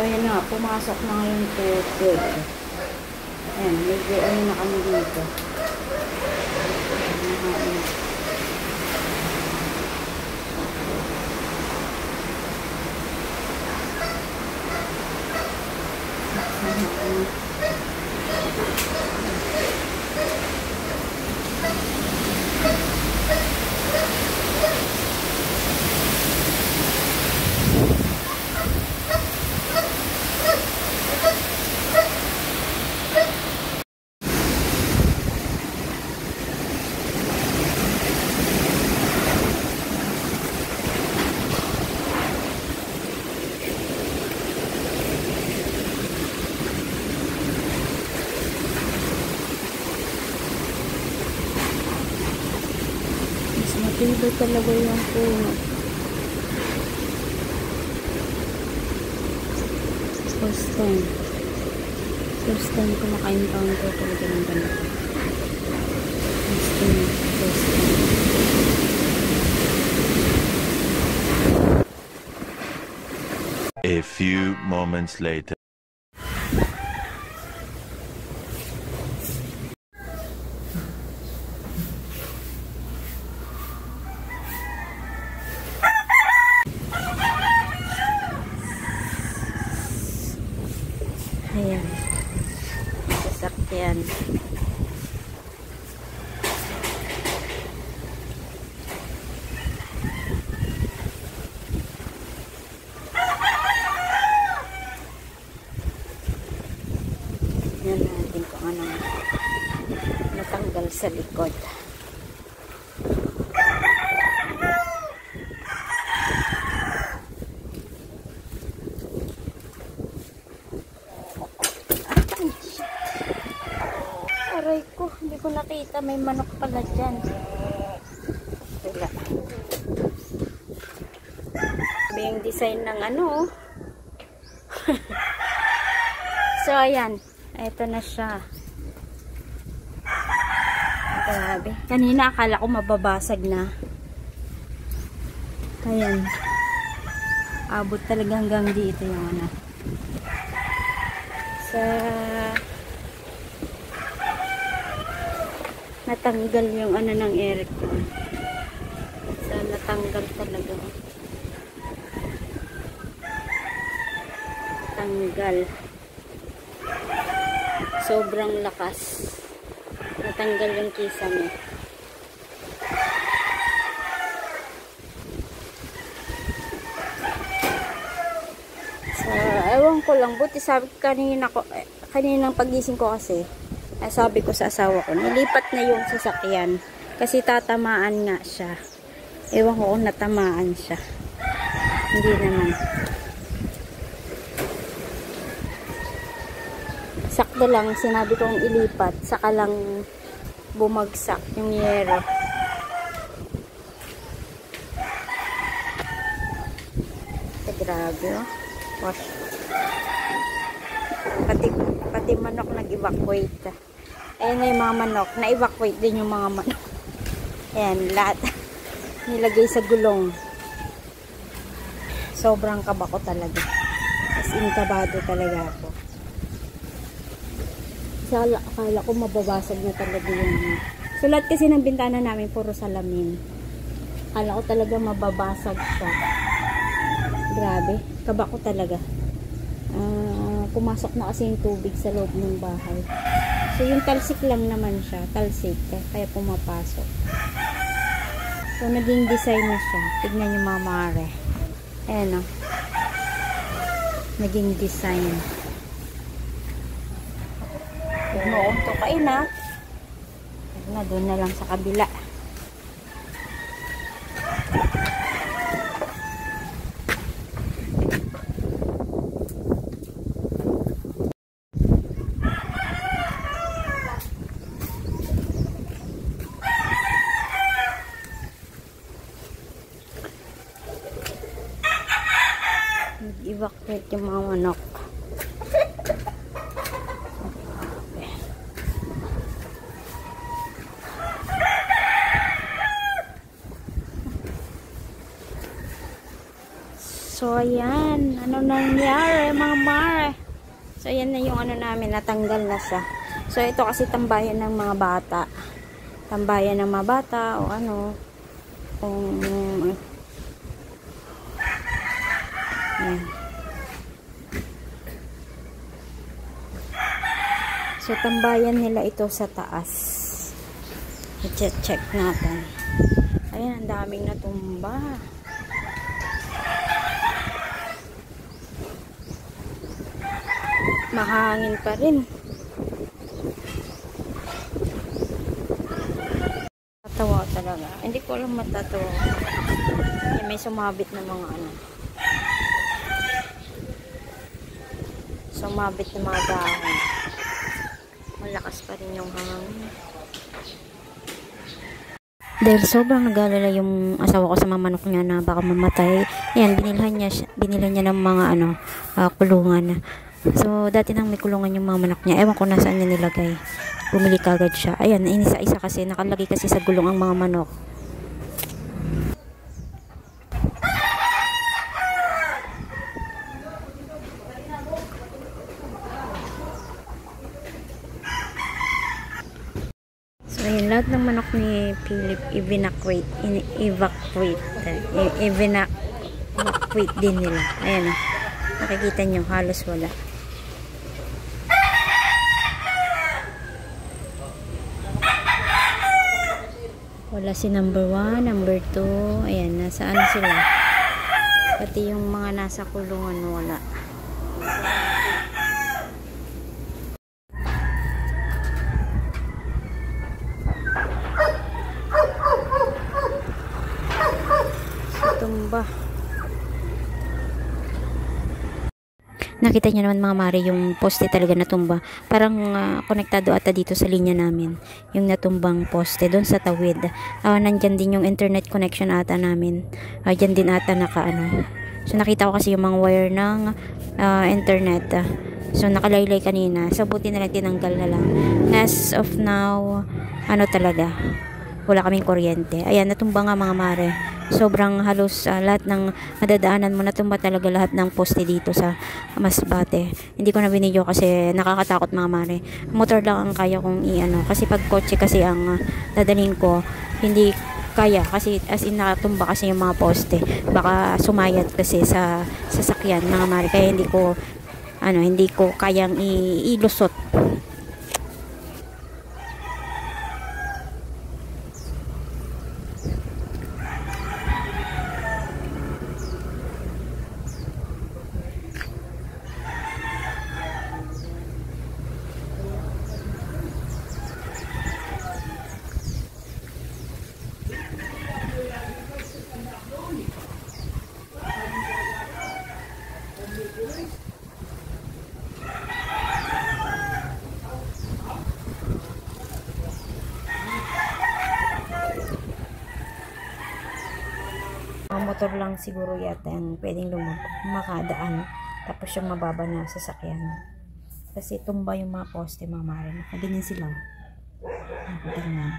ayan na, pumasok na ngayon tubig. Ayan, medyo ano na kami dito. Matibay talaga yung puno. First time ko maka-encounter talaga ng ganito. First time. A few moments later. Ayan. Sasakyan. Yan natin kung anong natanggal sa likod. Aray ko, hindi ko nakita. May manok pala dyan. Wala. May yung design ng ano. So, ayan. Ito na siya. Grabe. Kanina akala ko mababasag na. Ayan. Abot talaga hanggang dito yung ano. Natanggal yung ano ng aircon. Natanggal talaga. Tanggal. Sobrang lakas. Natanggal yung kisame. Ewan ko lang. Buti sabi kaninang pagising ko kasi, sabi ko sa asawa ko, nilipat na yung sasakyan. Kasi tatamaan nga siya. Ewan ko kung natamaan siya. Hindi naman. Sakto lang, sinabi kong ilipat. Saka lang bumagsak yung yero. Grabe, oh. Wash. Pati manok nag-evacuate. Ayan na yung mga manok. Na-evacuate din yung mga manok. Ayan, lahat. Nilagay sa gulong. Sobrang kaba ko talaga. As in, kabado talaga ako. Akala ko mababasag na talaga yung so lahat kasi ng bintana namin puro salamin. Akala ko talaga mababasag siya. Grabe, kaba ko talaga. Pumasok na kasi yung tubig sa loob ng bahay. So yung talsik lang naman siya, talsik, kaya pumapasok. So naging design na siya. Tignan nyo mga mare. Ayan o. Naging design. Huwag mo akong tukain ha. Doon na lang sa kabila. Nag-evacuate yung mga manok. So, ayan. Ano nangyari, mga mare? So, ayan na yung ano namin. Natanggal na siya. So, ito kasi tambayan ng mga bata. Tambayan ng mga bata o ano. Kung... Ayan. So, tambayan nila ito sa taas. I-check natin. Ayan, ang daming natumba. Mahangin pa rin. Tatawa talaga. Hindi ko alam matatawa. May sumabit na mga ano. Sumabit na mga dahon. Malakas pa rin yung hangin. Dahil sobrang nag-alala yung asawa ko sa mga manok niya na baka mamatay. Yan, binilhan niya ng mga kulungan. So, dati nang may kulungan yung mga manok niya. Ewan ko nasaan niya nilagay. Bumili kagad siya. Ayan, inisa-isa kasi. Nakalagay kasi sa gulong ang mga manok. So, ayun, lahat ng manok ni Philip evacuate din nila. Ayan, nakikita nyo, halos wala. Wala si number 1, number 2. Ayan, nasaan sila? Pati yung mga nasa kulungan, wala. Tumba. Nakita nyo naman mga mare yung poste talaga natumba. Parang konektado ata dito sa linya namin. Yung natumbang poste doon sa tawid. Nandyan din yung internet connection ata namin. Dyan din ata nakaano. So nakita ko kasi yung mga wire ng internet. So nakalaylay kanina. So buti na lang tinanggal na lang. As of now, ano talaga, wala kaming kuryente. Ayan, natumba nga mga mare. Sobrang halos lahat ng madadaanan mo, natumba talaga lahat ng poste dito sa Masbate. Hindi ko na binidyo kasi nakakatakot mga mare. Motor lang ang kaya kong i-ano. Kasi pag kotse kasi ang dadalhin ko, hindi kaya. Kasi as in nakatumba kasi yung mga poste. Baka sumayat kasi sa sasakyan mga mare. Kaya hindi ko kayang ilusot. Motor lang siguro yata yung pwedeng makadaan, tapos yung mababa na sasakyan kasi tumba yung mga poste mga mare. Nakaganyan sila, nakaganyan.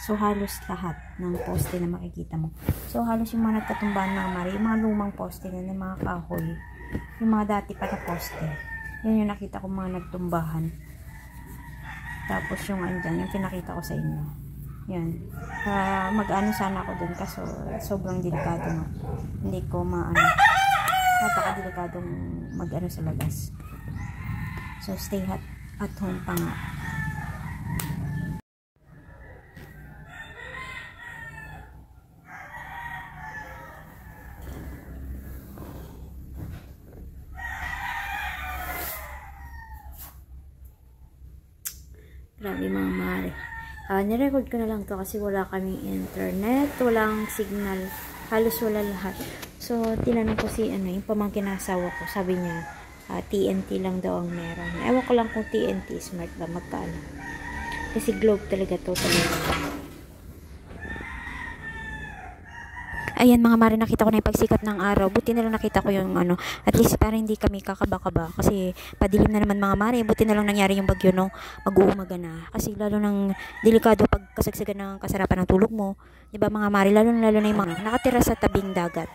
So halos lahat ng poste na makikita mo, so halos yung mga nagkatumbahan mga mare, yung mga lumang poste na ng mga kahoy, yung mga dati pa na poste, yun yung nakita ko mga nagtumbahan. Tapos yung andyan, yung pinakita ko sa inyo, yan. Mag-ano sana ako dun kaso sobrang delikado na. Hindi ko napaka-delikadong mag-ano sa labas. So stay at home pa nga. Grabe mga mare. Nirecord ko na lang to kasi wala kaming internet, walang signal, halos wala lahat. So, tinanong ko si yung pamangkin na asawa ko, sabi niya, TNT lang daw ang meron. Ewan ko lang kung TNT smart ba, magkano. Kasi globe talaga to talaga. Ayan mga mare, nakita ko na yung pagsikat ng araw. Buti na lang nakita ko yung at least para hindi kami kakaba-kaba. Kasi padilim na naman mga mare. Buti na lang nangyari yung bagyo nung mag-uumaga na. Kasi lalo nang delikado pag kasagsagan ng kasarapan ng tulog mo. Diba mga mare, lalo na yung mga nakatira sa tabing dagat.